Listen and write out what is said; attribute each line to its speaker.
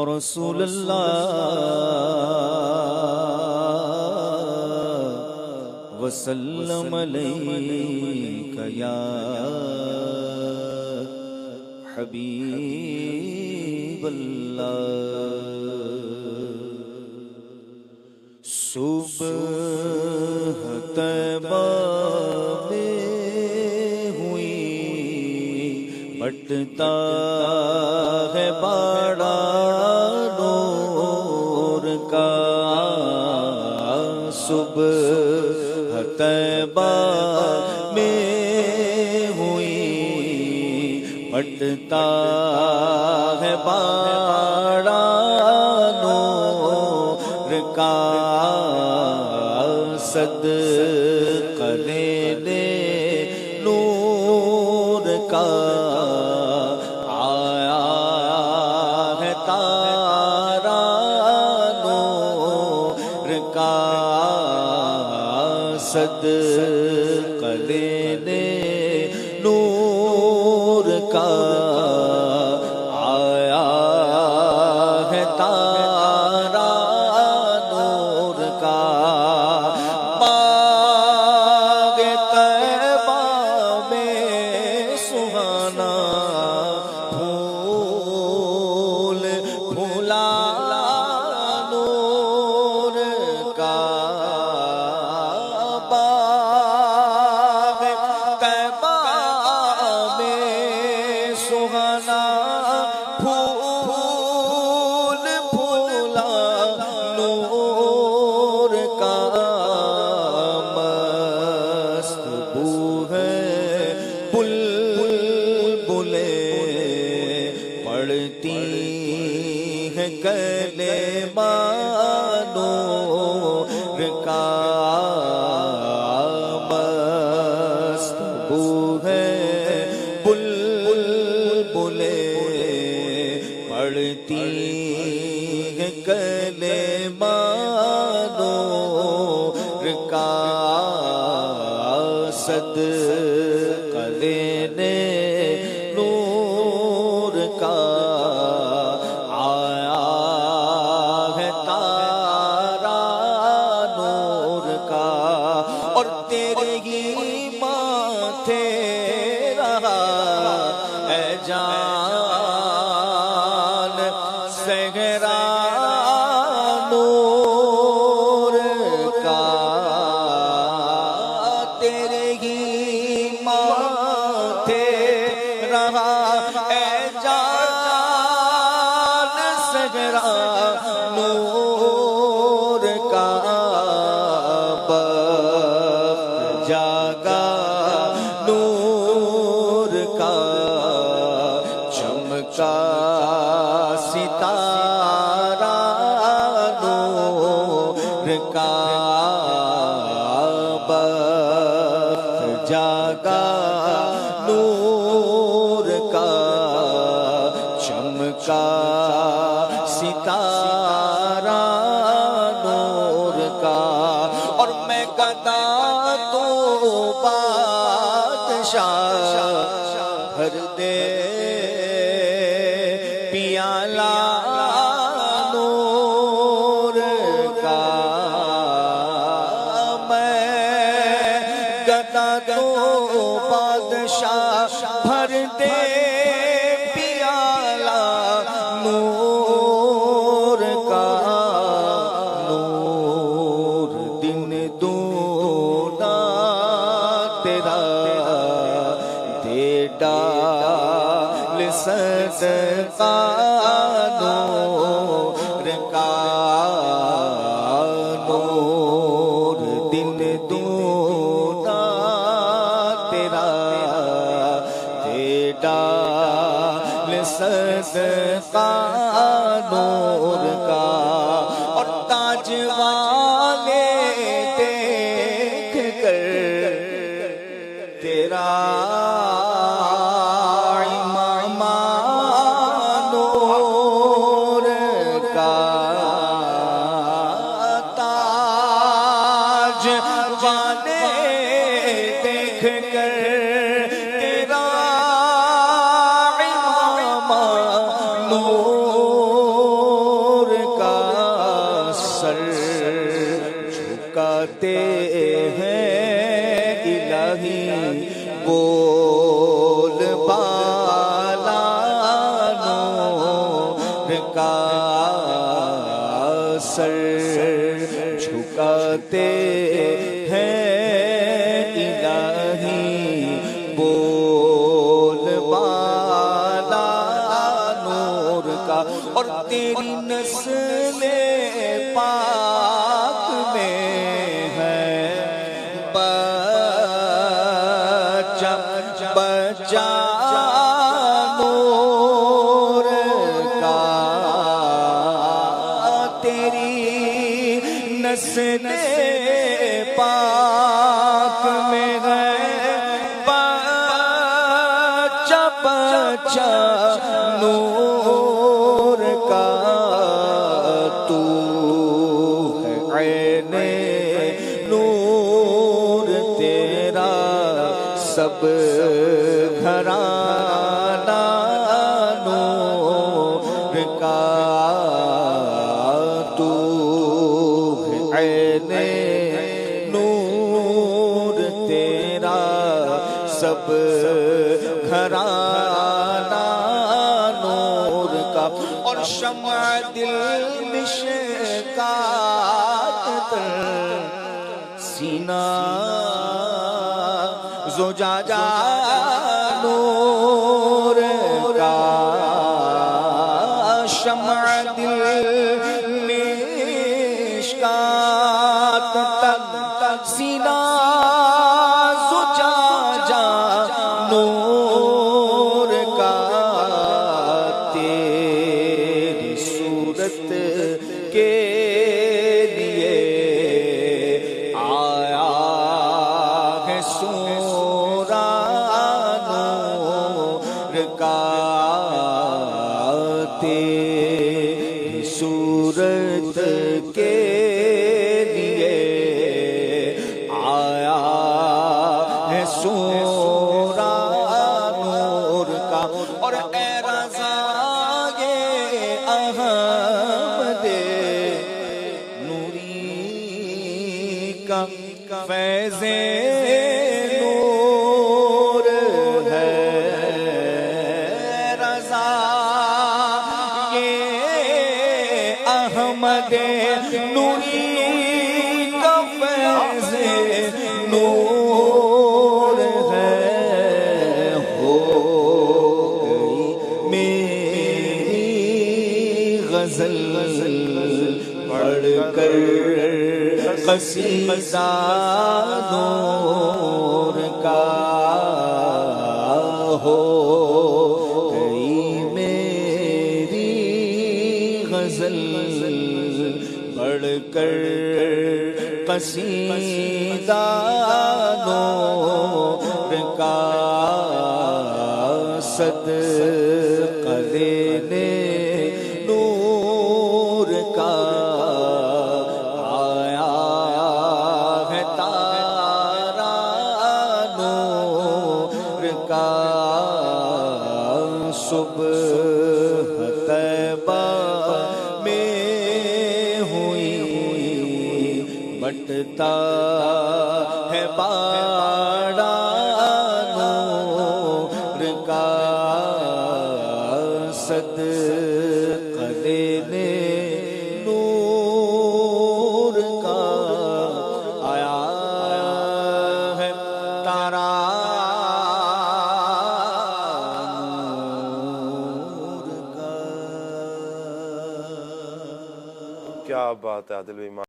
Speaker 1: रसूलल्लाह वसल्लम अलैका या हबीबल्लाह। सुबह तैबा में हुई बटता है बड़ा नूर का। सुबह तैबा में हुई बटता है बड़ा नूर का। सदका लेने नूर का आया है तारा नूर का। सदका लेने नूर का आया है तारा नूर का। बाग़े तैबा में सुहाना फूल फूला नूर का। बाग़े तैबा में सुहाना फूल फूला नूर का। मस्त बू है बुलबुलें पढ़ती है कलेमा नूर का। मस्त बू है बुलबुलें पढ़ती है कलेमा नूर का। सदका लेने नूर का आया है तारा नूर का। और तेरे ही माथे रहा है जान सहरा नूर का। तेरे ही माथे रहा है जान सहरा नूर का। बख्त जागा नूर का चमका सितारा नूर का। बख्त जागा नूर का चमका सितारा नूर का। और मैं गदा तो बादशाह भर दे पियाला नूर का। मैं गदा तो बादशाह भर दे पियाला नूर का। नूर दिन दूना तेरा दे डाल सदका नूर का। नूर दिन दूना तेरा दे डाल सदका नूर का। और ताज वाले देख कर तेरा इमामा नूर का। ताज वाले देख कर तेरा इमामा नूर झुकाते हैं इलाही बोल बाला नूर का सर झुकाते हैं इलाही बोल बाला नूर का। और तेरी नस्ले पाक में है बच्चा बच्चा नूर का। तेरी नस्ले पाक में है बच्चा बच्चा नूर का। तू है ऐने नूर तेरा सब घराना नूर का। तू है ऐने नूर तेरा सब घराना नूर का। और शम्अ दिल मिशकात तर सीना ज़ुजाजा नूर का। शम्अ दिल मिशकात तर सीना ज़ुजाजा नूर का। तेरी सूरत के लिए आया है सूरा नूर का। तेरी सूरत के लिए आया है सूरा नूर का। और ए रज़ा ये अहमदे नूरी का फैज़े नूर है। रज़ा ये अहमदे नूरी का फैज़े नूर है। हो गई मेरी गज़ल पढ़कर क़सीदा नूर का। हो गई मेरी गज़ल पढ़कर क़सीदा नूर का। सदक़ा लेने नूर का आया है तारा नूर का। सुबह तैबा में हुई बटता है बाड़ा नूर का। सदक़ा लेने नूर का आया है तारा नूर का।
Speaker 2: क्या बात है आदिल भाई।